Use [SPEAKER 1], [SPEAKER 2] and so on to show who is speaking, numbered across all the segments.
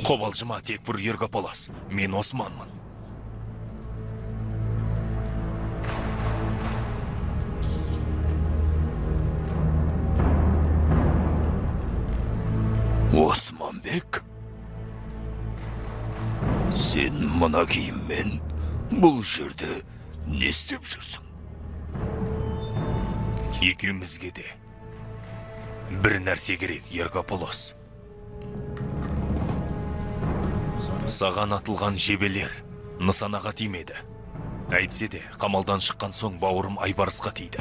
[SPEAKER 1] Қобалжыма, Текфур Ергаполас. Мен Османмын.
[SPEAKER 2] Османбек? Сен мына киіммен бұл жерде не істеп жүрсің?
[SPEAKER 1] Екеумізге де бір нәрсе керек, Ергаполас. Саған атылған жебелер нысанаға тимеді. Әйтсе де, қамалдан шыққан соң бауырым Айбарысқа тиді.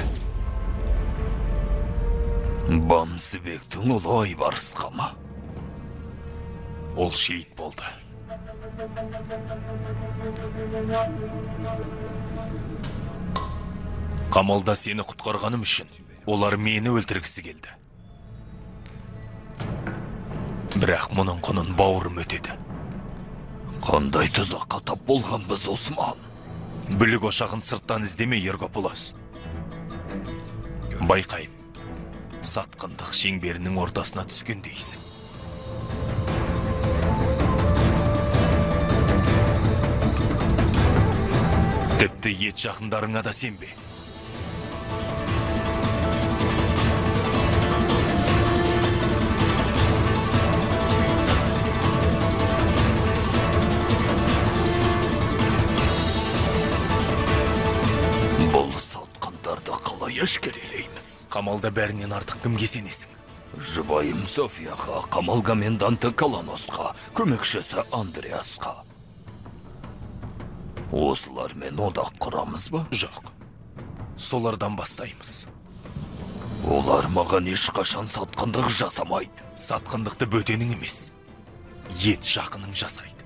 [SPEAKER 2] Бамсыбектің ұлы Айбарысқа ма?
[SPEAKER 1] Ол шейіт болды. Қамалда сені құтқарғаным үшін олар мені өлтіргісі келді. Бірақ мұның құнын бауырым өтеді.
[SPEAKER 2] Қандай тұзаққа тап болған біз, Осман?
[SPEAKER 1] Бүлік ошағын сырттан іздеме, Ергаполас. Байқайым, сатқындық шеңберінің ортасына түскен дейсің. Тіпті ет жақындарыңа да сенбе.
[SPEAKER 2] Бұл сатқындарды қалай әшкерелейміз?
[SPEAKER 1] Қамалда бәрінен артық кімге сенесің?
[SPEAKER 2] Жұбайым Софияға, қамал коменданты Каланосқа, көмекшісі Андреасқа. Осылармен одақ құрамыз ба?
[SPEAKER 1] Жоқ. Солардан бастаймыз.
[SPEAKER 2] Олар маған ешқашан сатқындық жасамайды.
[SPEAKER 1] Сатқындықты бөтенің емес, ет жақының жасайды.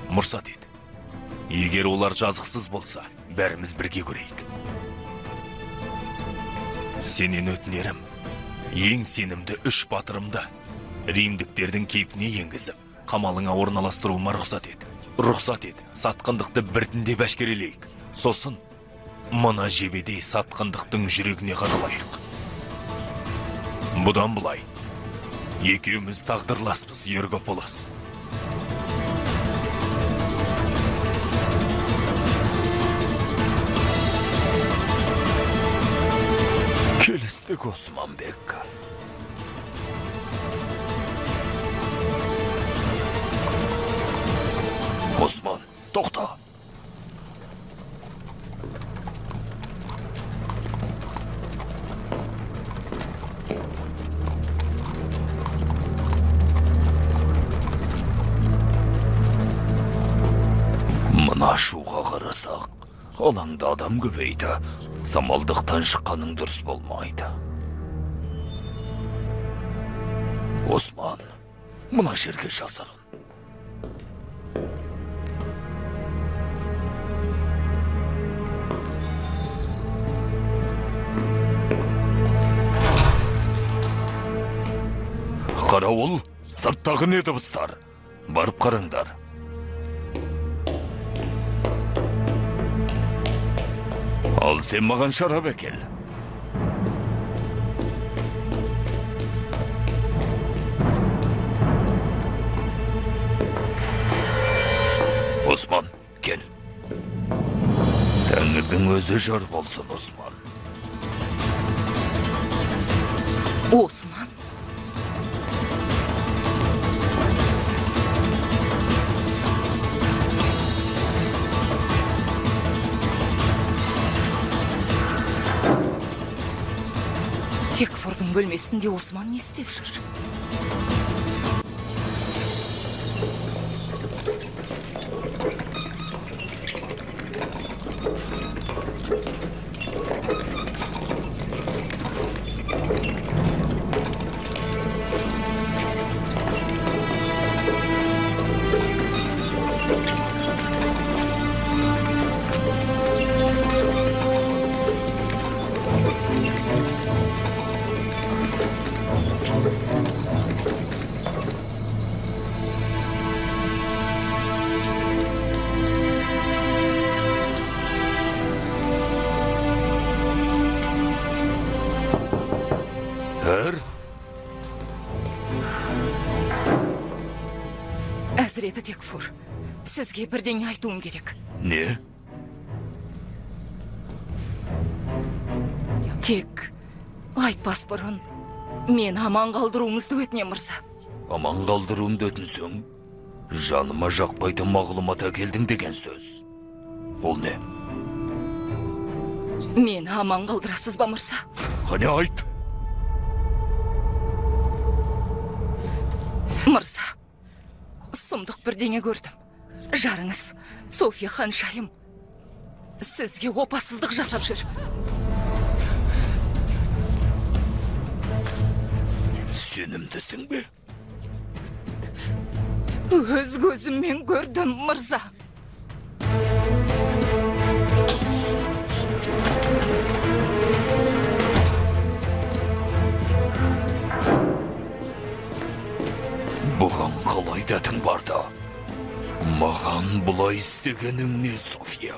[SPEAKER 1] Мұрсат ет. Егер олар жазықсыз болса, бәріміз бірге көрейік. Сенен өтінерім, ең сенімді 3 батырымды римдіктердің кейпіне енгізіп, қамалыңа орналастыруыма рұқсат ет. Рұқсат ет, сатқындықты біртіндеп әшкерелейік. Сосын, мына жебедей сатқындықтың жүрегіне қадалайық. Бұдан бұлай, екеуміз тағдырласпыз, Ергаполас.
[SPEAKER 2] Келістік, Османбек. Осман, тоқта. Мына шуға қарасақ, алаңда адам көбейді. Самалдықтан шыққаның дұрыс болмайды. Осман, мына жерге жасырын. Қарауыл, сырттағы не дыбыстар? Барып қараңдар. Ал сен маған шарап әкел. Осман, кел. Тәңірдің өзі жар болсын, Осман.
[SPEAKER 3] Осман? Текфурдың бөлмесінде Осман не істеп жүр? Хәзіреті Текфур, сізге бірдеңе айтуым керек.
[SPEAKER 2] Не?
[SPEAKER 3] Тек айтпас бұрын, мен аман қалдыруыңызды өтінем, мырза.
[SPEAKER 2] Аман қалдыруымды өтінсең, жаныма жақпайтын мағлұмат әкелдің деген сөз. Ол не?
[SPEAKER 3] Мені аман қалдырасыз ба, мырза?
[SPEAKER 2] Қане айт?
[SPEAKER 3] Мырза, сұмдық бірдеңе көрдім. Жарыңыз, София ханшайым, сізге опасыздық жасап жүр.
[SPEAKER 2] Сенімдісің бе?
[SPEAKER 3] Өз көзіммен көрдім, мырза.
[SPEAKER 2] Бұған қалай дәтің барда? Маған бұлай істегенің не, София?